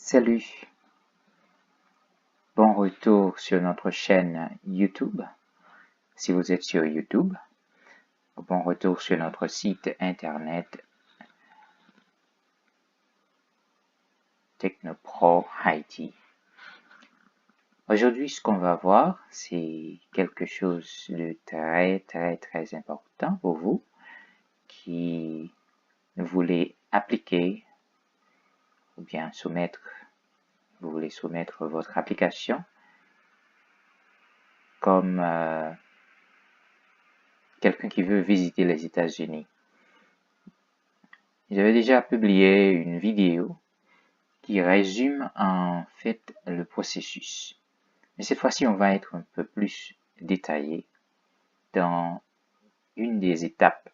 Salut, bon retour sur notre chaîne YouTube, si vous êtes sur YouTube. Bon retour sur notre site internet Technopro Haïti. Aujourd'hui, ce qu'on va voir, c'est quelque chose de très important pour vous qui voulez appliquer ou bien vous voulez soumettre votre application comme quelqu'un qui veut visiter les États-Unis. J'avais déjà publié une vidéo qui résume en fait le processus. Mais cette fois-ci, on va être un peu plus détaillé dans une des étapes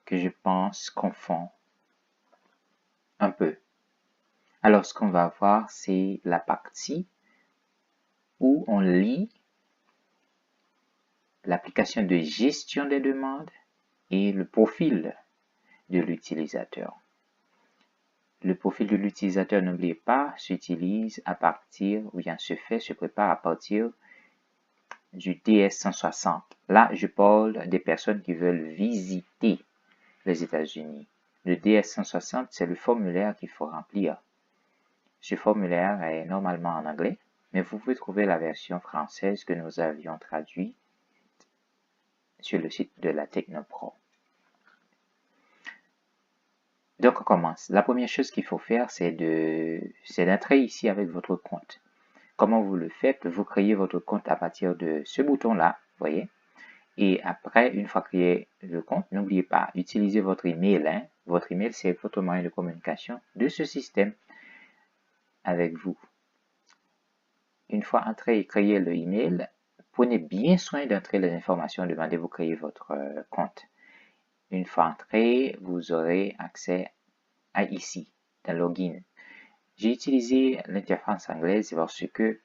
que je pense confond un peu. Alors, ce qu'on va voir, c'est la partie où on lit l'application de gestion des demandes et le profil de l'utilisateur. Le profil de l'utilisateur, n'oubliez pas, s'utilise à partir, ou bien se prépare à partir du DS-160. Là, je parle des personnes qui veulent visiter les États-Unis. Le DS-160, c'est le formulaire qu'il faut remplir. Ce formulaire est normalement en anglais, mais vous pouvez trouver la version française que nous avions traduite sur le site de la Technopro. Donc, on commence. La première chose qu'il faut faire, c'est d'entrer ici avec votre compte. Comment vous le faites? Vous créez votre compte à partir de ce bouton-là, voyez. Et après, une fois créé le compte, n'oubliez pas, utilisez votre email. Votre email, c'est votre moyen de communication de ce système avec vous. Une fois entré et créé le email, prenez bien soin d'entrer les informations demandées pour créer votre compte. Une fois entré, vous aurez accès à ici, dans Login. J'ai utilisé l'interface anglaise parce que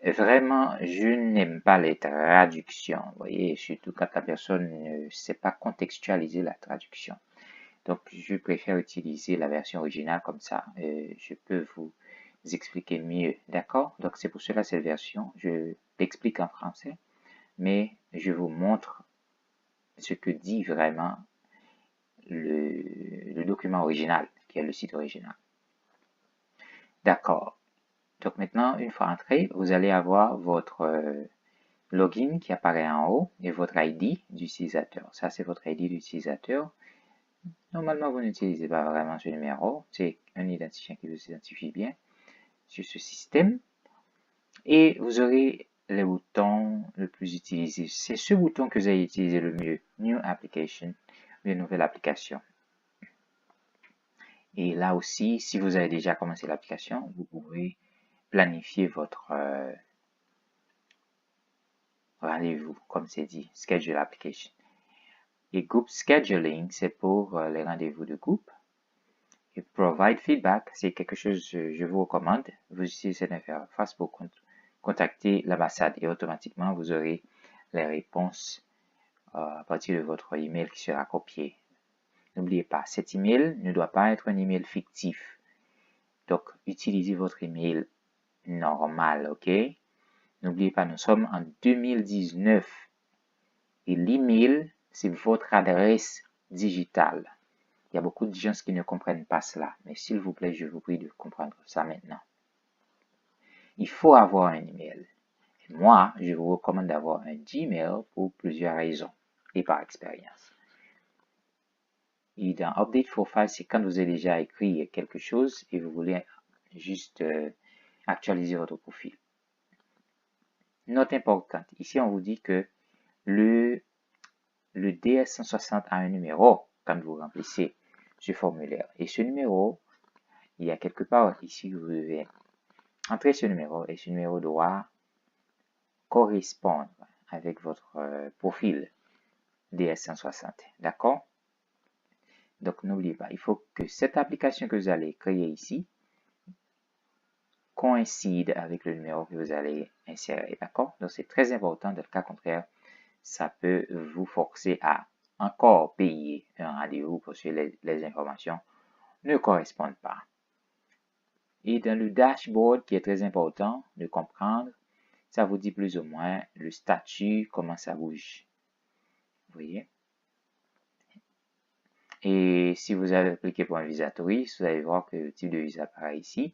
vraiment, je n'aime pas les traductions, vous voyez, surtout quand la personne ne sait pas contextualiser la traduction. Donc, je préfère utiliser la version originale comme ça, je peux vous expliquer mieux, d'accord? Donc, c'est pour cela cette version, je l'explique en français, mais je vous montre ce que dit vraiment le document original, qui est le site original. D'accord. Donc maintenant, une fois entré, vous allez avoir votre login qui apparaît en haut et votre ID d'utilisateur. Ça, c'est votre ID d'utilisateur. Normalement, vous n'utilisez pas vraiment ce numéro. C'est un identifiant qui vous identifie bien sur ce système. Et vous aurez les boutons le plus utilisés. C'est ce bouton que vous allez utiliser le mieux. New Application, une nouvelle application. Et là aussi, si vous avez déjà commencé l'application, vous pouvez planifier votre rendez-vous, comme c'est dit, Schedule Application. Et Group Scheduling, c'est pour les rendez-vous de groupe. Et Provide Feedback, c'est quelque chose que je vous recommande. Vous utilisez cette interface pour contacter l'ambassade et automatiquement, vous aurez les réponses à partir de votre email qui sera copié. N'oubliez pas, cet email ne doit pas être un email fictif. Donc, utilisez votre email normal, ok? N'oubliez pas, nous sommes en 2019 et l'email, c'est votre adresse digitale. Il y a beaucoup de gens qui ne comprennent pas cela, mais s'il vous plaît, je vous prie de comprendre ça maintenant. Il faut avoir un email. Et moi, je vous recommande d'avoir un Gmail pour plusieurs raisons et par expérience. Et dans Update Profile, c'est quand vous avez déjà écrit quelque chose et vous voulez juste actualiser votre profil. Note importante, ici on vous dit que le DS-160 a un numéro quand vous remplissez ce formulaire. Et ce numéro, il y a quelque part ici que vous devez entrer ce numéro et ce numéro doit correspondre avec votre profil DS-160. D'accord? Donc, n'oubliez pas, il faut que cette application que vous allez créer ici coïncide avec le numéro que vous allez insérer. D'accord? Donc, c'est très important. Dans le cas contraire, ça peut vous forcer à encore payer un rendez-vous parce que les informations ne correspondent pas. Et dans le dashboard, qui est très important de comprendre, ça vous dit plus ou moins le statut, comment ça bouge. Vous voyez? Et si vous avez appliqué pour un visa touriste, vous allez voir que le type de visa apparaît ici.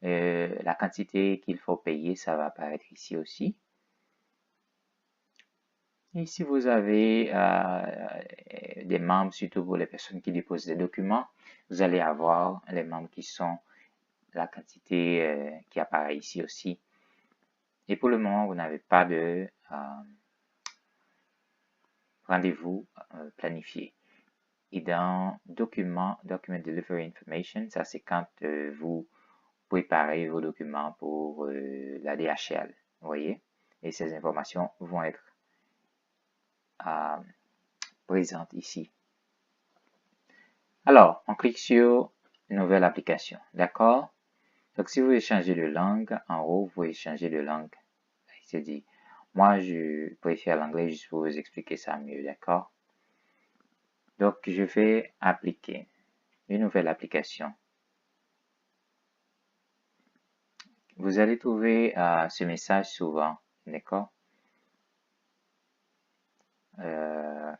La quantité qu'il faut payer, ça va apparaître ici aussi. Et si vous avez des membres, surtout pour les personnes qui déposent des documents, vous allez avoir les membres qui sont la quantité qui apparaît ici aussi. Et pour le moment, vous n'avez pas de rendez-vous planifié. Et dans Document Delivery Information, ça c'est quand vous préparez vos documents pour la DHL. Vous voyez? Et ces informations vont être présentes ici. Alors, on clique sur Nouvelle application. D'accord? Donc, si vous voulez changer de langue, en haut, vous pouvez changer de langue. C'est dit. Moi, je préfère l'anglais juste pour vous expliquer ça mieux. D'accord? Donc, je vais appliquer une nouvelle application. Vous allez trouver ce message souvent, d'accord?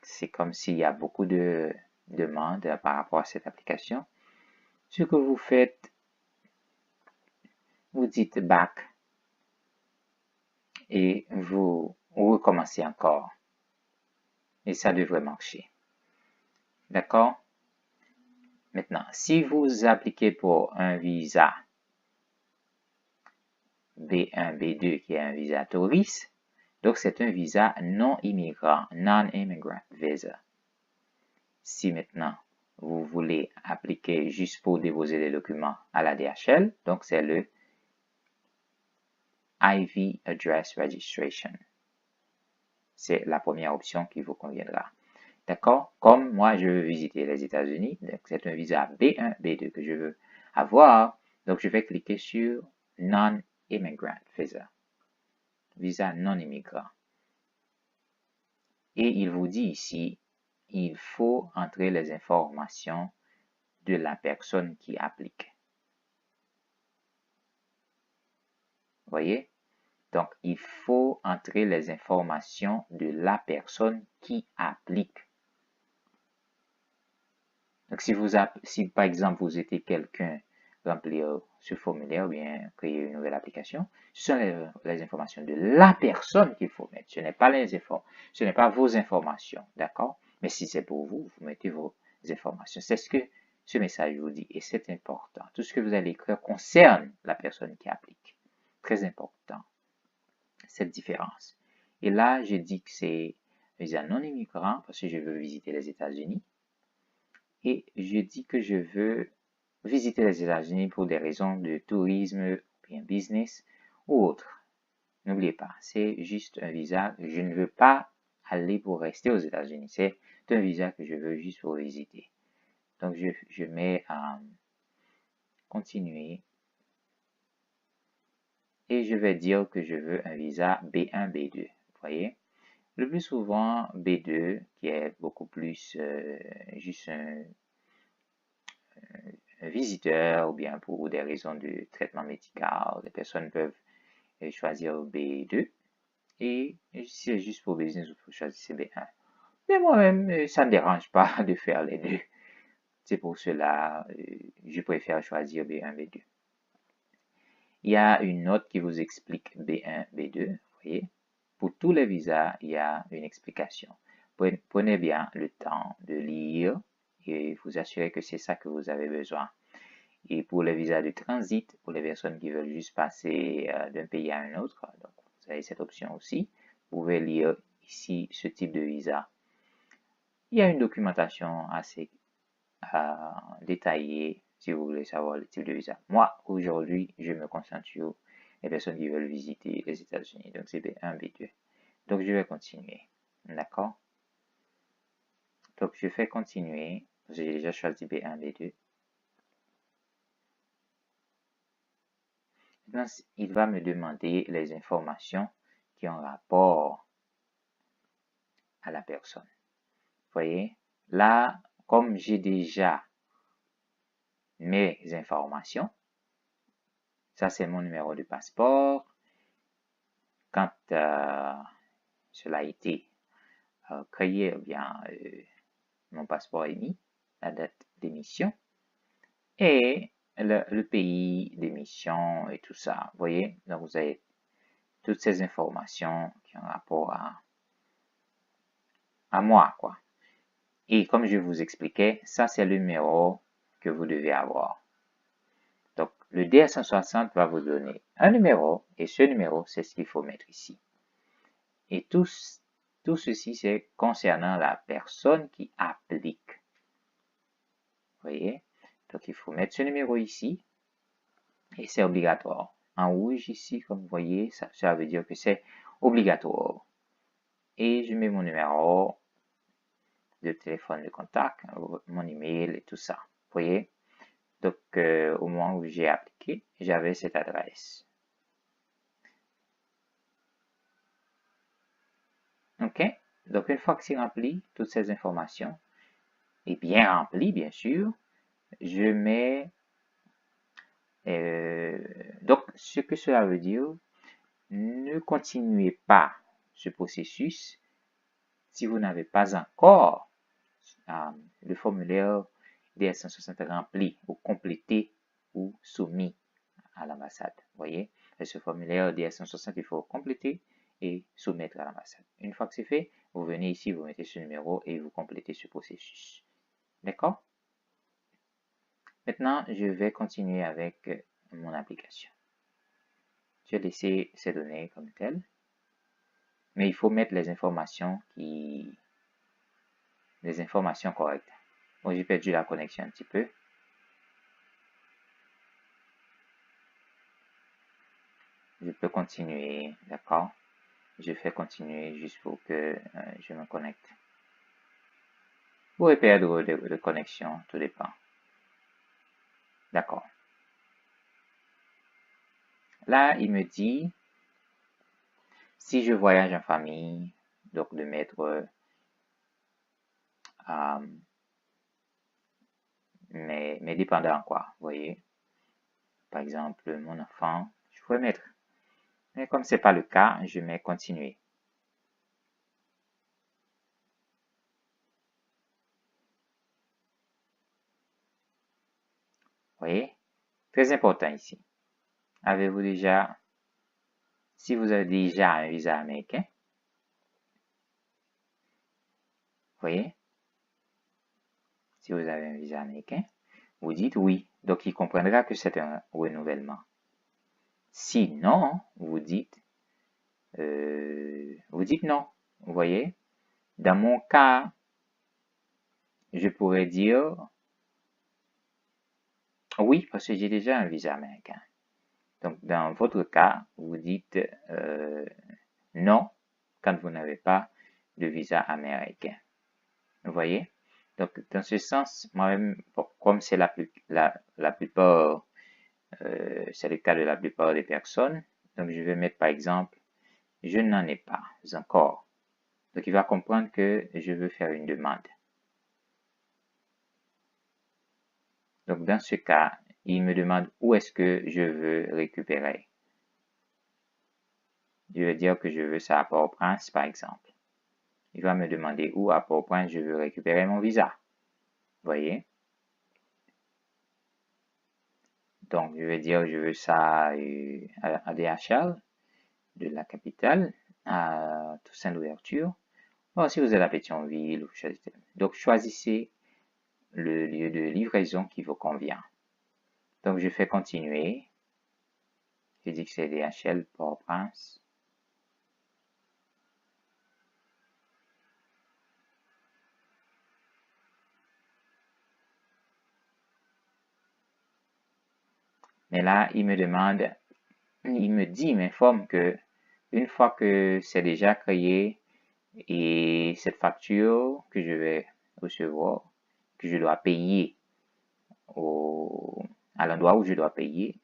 C'est comme s'il y a beaucoup de demandes par rapport à cette application. Ce que vous faites, vous dites back et vous recommencez encore. Et ça devrait marcher. D'accord? Maintenant, si vous appliquez pour un visa B1, B2 qui est un visa touriste, donc c'est un visa non immigrant, non-immigrant visa. Si maintenant vous voulez appliquer juste pour déposer les documents à la DHL, donc c'est le IV Address Registration. C'est la première option qui vous conviendra. D'accord? Comme moi, je veux visiter les États-Unis, donc c'est un visa B1, B2 que je veux avoir, donc je vais cliquer sur Non-Immigrant Visa. Visa non-immigrant. Et il vous dit ici, il faut entrer les informations de la personne qui applique. Vous voyez? Donc, il faut entrer les informations de la personne qui applique. Donc, si par exemple, vous étiez quelqu'un remplir ce formulaire ou bien créer une nouvelle application, ce sont les informations de la personne qu'il faut mettre. Ce n'est pas ce n'est pas vos informations, d'accord? Mais si c'est pour vous, vous mettez vos informations. C'est ce que ce message vous dit et c'est important. Tout ce que vous allez écrire concerne la personne qui applique. Très important, cette différence. Et là, je dis que c'est visa non immigrant parce que je veux visiter les États-Unis. Et je dis que je veux visiter les États-Unis pour des raisons de tourisme, bien business ou autre. N'oubliez pas, c'est juste un visa. Je ne veux pas aller pour rester aux États-Unis. C'est un visa que je veux juste pour visiter. Donc, je mets continuer. Et je vais dire que je veux un visa B1, B2. Vous voyez? Le plus souvent, B2, qui est beaucoup plus juste un visiteur ou bien pour des raisons de traitement médical, les personnes peuvent choisir B2 et si c'est juste pour business, vous choisissez B1. Mais moi-même, ça ne me dérange pas de faire les deux. C'est pour cela, je préfère choisir B1, B2. Il y a une note qui vous explique B1, B2, vous voyez. Pour tous les visas, il y a une explication. Prenez bien le temps de lire et vous assurez que c'est ça que vous avez besoin. Et pour les visas de transit, pour les personnes qui veulent juste passer d'un pays à un autre, donc vous avez cette option aussi. Vous pouvez lire ici ce type de visa. Il y a une documentation assez détaillée si vous voulez savoir le type de visa. Moi, aujourd'hui, je me concentre sur les personnes qui veulent visiter les États-Unis. Donc, c'est B1, B2. Donc, je vais continuer. D'accord? Donc, je fais continuer. J'ai déjà choisi B1, B2. Maintenant, il va me demander les informations qui ont rapport à la personne. Vous voyez? Là, comme j'ai déjà mes informations, Ça, c'est mon numéro de passeport. Quand cela a été créé, eh bien, mon passeport est mis, la date d'émission et le pays d'émission et tout ça. Vous voyez, donc vous avez toutes ces informations qui ont rapport à moi, quoi. Et comme je vous expliquais, ça c'est le numéro que vous devez avoir. Donc, le DR160 va vous donner un numéro et ce numéro, c'est ce qu'il faut mettre ici. Et tout ceci, c'est concernant la personne qui applique. Vous voyez? Donc, il faut mettre ce numéro ici et c'est obligatoire. En rouge ici, comme vous voyez, ça veut dire que c'est obligatoire. Et je mets mon numéro de téléphone de contact, mon email et tout ça. Vous voyez? Donc, au moment où j'ai appliqué, j'avais cette adresse. OK? Donc, une fois que c'est rempli, toutes ces informations, et bien rempli, bien sûr, je mets... donc, ce que cela veut dire, ne continuez pas ce processus si vous n'avez pas encore le formulaire DS160 rempli ou complété ou soumis à l'ambassade. Vous voyez, ce formulaire DS160, il faut compléter et soumettre à l'ambassade. Une fois que c'est fait, vous venez ici, vous mettez ce numéro et vous complétez ce processus. D'accord? Maintenant, je vais continuer avec mon application. Je vais laisser ces données comme telles. Mais il faut mettre les informations correctes. Bon, j'ai perdu la connexion un petit peu. Je peux continuer, d'accord? Je fais continuer juste pour que je me connecte. Vous pouvez perdre de connexion, tout dépend. D'accord. Là, il me dit, si je voyage en famille, donc de mettre mes dépendants, quoi. Vous voyez? Par exemple, mon enfant, je pourrais mettre. Mais comme ce n'est pas le cas, je mets continuer. Vous voyez? Très important ici. Avez-vous déjà, si vous avez déjà un visa américain, vous voyez? Si vous avez un visa américain, vous dites oui. Donc, il comprendra que c'est un renouvellement. Sinon, vous dites non. Vous voyez? Dans mon cas, je pourrais dire oui, parce que j'ai déjà un visa américain. Donc, dans votre cas, vous dites non quand vous n'avez pas de visa américain. Vous voyez? Donc, dans ce sens, moi-même, comme c'est la plupart, c'est le cas de la plupart des personnes, donc je vais mettre par exemple, je n'en ai pas encore. Donc, il va comprendre que je veux faire une demande. Donc, dans ce cas, il me demande où est-ce que je veux récupérer. Je vais dire que je veux ça à Port-au-Prince, par exemple. Il va me demander où à Port-au-Prince je veux récupérer mon visa. Vous voyez? Donc, je vais dire je veux ça à DHL de la capitale, à Toussaint l'Ouverture. Bon, si vous êtes à Pétionville, donc choisissez le lieu de livraison qui vous convient. Donc, je fais continuer. Je dis que c'est DHL Port-au-Prince. Mais là, il m'informe que une fois que c'est déjà créé et cette facture que je vais recevoir, que je dois payer à l'endroit où je dois payer,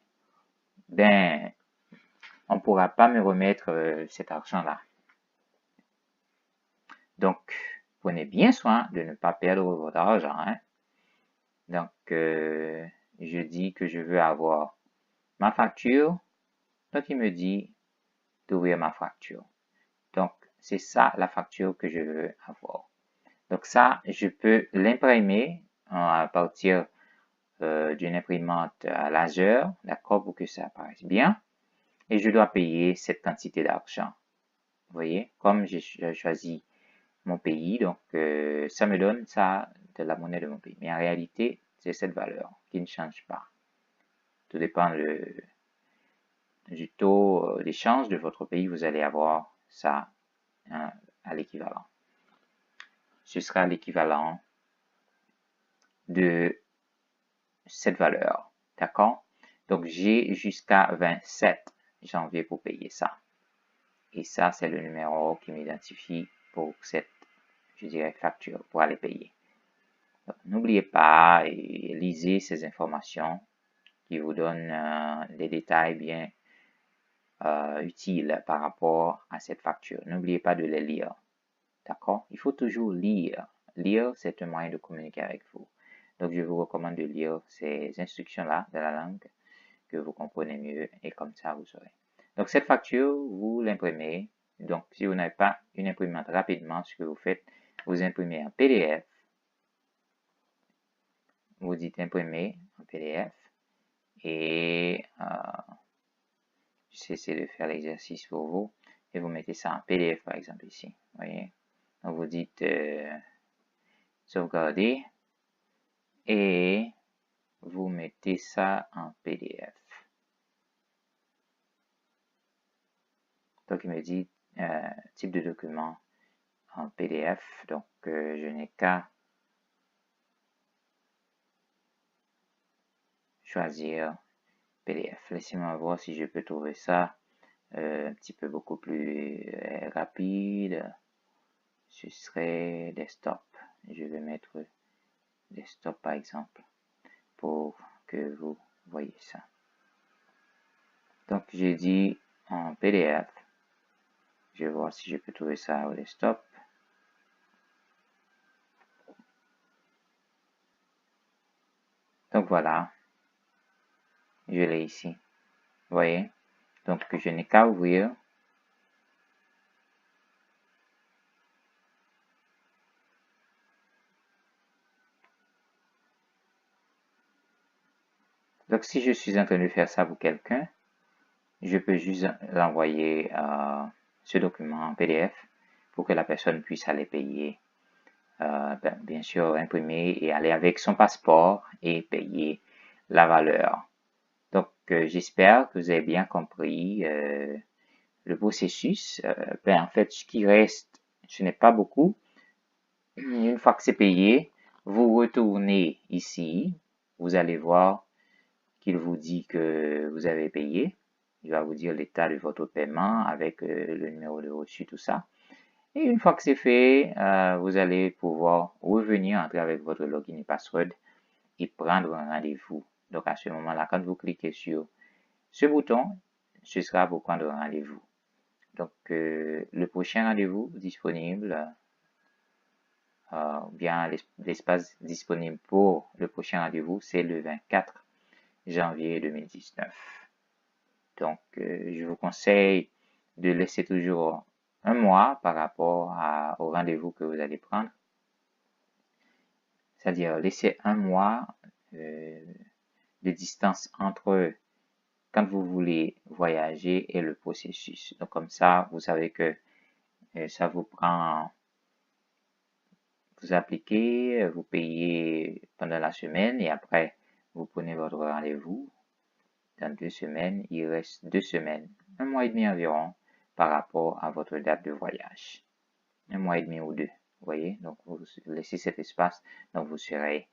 ben, on ne pourra pas me remettre cet argent-là. Donc, prenez bien soin de ne pas perdre votre argent. Hein? Donc, je dis que je veux avoir ma facture. Donc, il me dit d'ouvrir ma facture. Donc, c'est ça la facture que je veux avoir. Donc, ça, je peux l'imprimer à partir d'une imprimante à laser, d'accord, pour que ça apparaisse bien. Et je dois payer cette quantité d'argent. Vous voyez, comme j'ai choisi mon pays, donc ça me donne ça de la monnaie de mon pays. Mais en réalité, c'est cette valeur qui ne change pas. Tout dépend du taux d'échange de votre pays, vous allez avoir ça à l'équivalent. Ce sera l'équivalent de cette valeur. D'accord? Donc, j'ai jusqu'à 27 janvier pour payer ça. Et ça, c'est le numéro qui m'identifie pour cette, je dirais, facture pour aller payer. N'oubliez pas et lisez ces informations qui vous donnent des détails bien utiles par rapport à cette facture. N'oubliez pas de les lire. D'accord? Il faut toujours lire. Lire, c'est un moyen de communiquer avec vous. Donc, je vous recommande de lire ces instructions-là de la langue que vous comprenez mieux et comme ça, vous saurez. Donc, cette facture, vous l'imprimez. Donc, si vous n'avez pas une imprimante rapidement, ce que vous faites, vous imprimez en PDF. Vous dites imprimer en PDF et j'essaie de faire l'exercice pour vous et vous mettez ça en PDF par exemple ici. Voyez? Donc, vous dites sauvegarder et vous mettez ça en PDF. Donc, il me dit type de document en PDF. Donc, je n'ai qu'à choisir PDF. Laissez-moi voir si je peux trouver ça un petit peu beaucoup plus rapide. Ce serait desktop. Je vais mettre desktop par exemple pour que vous voyez ça. Donc, j'ai dit en PDF. Je vais voir si je peux trouver ça au desktop. Donc, voilà. Je l'ai ici. Vous voyez? Donc, je n'ai qu'à ouvrir. Donc, si je suis en train de faire ça pour quelqu'un, je peux juste l'envoyer ce document en PDF pour que la personne puisse aller payer. Bien sûr, imprimer et aller avec son passeport et payer la valeur. Donc, j'espère que vous avez bien compris le processus. En fait, ce qui reste, ce n'est pas beaucoup. Une fois que c'est payé, vous retournez ici. Vous allez voir qu'il vous dit que vous avez payé. Il va vous dire l'état de votre paiement avec le numéro de reçu, tout ça. Et une fois que c'est fait, vous allez pouvoir revenir, entrer avec votre login et password et prendre un rendez-vous. Donc à ce moment-là, quand vous cliquez sur ce bouton, ce sera pour prendre un rendez-vous. Donc le prochain rendez-vous disponible, bien l'espace disponible pour le prochain rendez-vous, c'est le 24 janvier 2019. Donc, je vous conseille de laisser toujours un mois par rapport au rendez-vous que vous allez prendre. C'est-à-dire laisser un mois de distance entre quand vous voulez voyager et le processus. Donc, comme ça, vous savez que ça vous prend, vous appliquez, vous payez pendant la semaine et après, vous prenez votre rendez-vous. Dans 2 semaines, il reste 2 semaines, un mois et demi environ par rapport à votre date de voyage. Un mois et demi ou 2, vous voyez. Donc, vous laissez cet espace, donc vous serez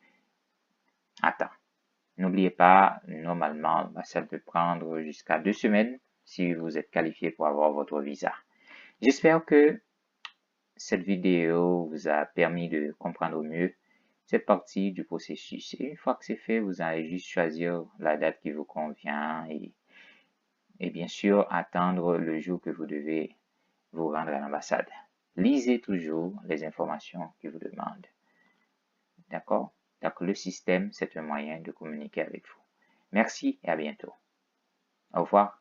à temps. N'oubliez pas, normalement, ça peut prendre jusqu'à 2 semaines si vous êtes qualifié pour avoir votre visa. J'espère que cette vidéo vous a permis de comprendre mieux cette partie du processus. Et une fois que c'est fait, vous allez juste choisir la date qui vous convient et bien sûr attendre le jour que vous devez vous rendre à l'ambassade. Lisez toujours les informations qu'ils vous demandent. D'accord? Donc le système, c'est un moyen de communiquer avec vous. Merci et à bientôt. Au revoir.